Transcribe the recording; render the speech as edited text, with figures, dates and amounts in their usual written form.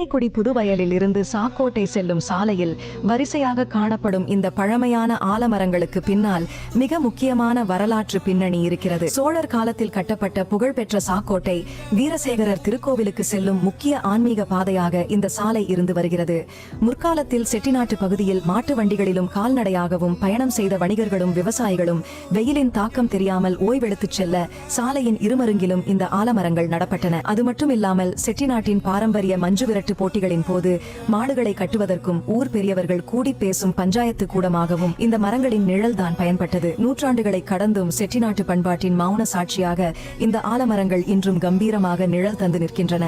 குடி புதுவயலில் இருந்து சாக்கோட்டை செல்லும் சாலையில் வரிசையாக காணப்படும் இந்த பழமையான ஆலமரங்களுக்கு பின்னால் மிக முக்கியமான வரலாற்று பின்னணி இருக்கிறது. சோழர் காலத்தில் கட்டப்பட்ட புகழ்பெற்ற சாக்கோட்டை வீரசேகரர் திருக்கோவிலுக்கு செல்லும் முக்கிய ஆன்மீக பாதையாக இந்த சாலை இருந்து வருகிறது. முற்காலத்தில் செட்டிநாட்டு பகுதியில் மாட்டு வண்டிகளிலும் கால்நடையாகவும் பயணம் செய்த வணிகர்களும் விவசாயிகளும் வெயிலின் தாக்கம் தெரியாமல் ஓய்வெடுத்துச் செல்ல சாலையின் இருமருங்கிலும் இந்த ஆலமரங்கள் நடப்பட்டன. அது மட்டுமில்லாமல் செட்டிநாட்டின் பாரம்பரிய மஞ்சுவிரட்டு போட்டிகளின் போது மாடுகளை கட்டுவதற்கும் ஊர் பெரியவர்கள் கூடி பேசும் பஞ்சாயத்து கூடமாகவும் இந்த மரங்களின் நிழல் தான் பயன்பட்டது. நூற்றாண்டுகளை கடந்தும் செட்டிநாட்டு பண்பாட்டின் மௌன சாட்சியாக இந்த ஆலமரங்கள் இன்றும் கம்பீரமாக நிழல் தந்து நிற்கின்றன.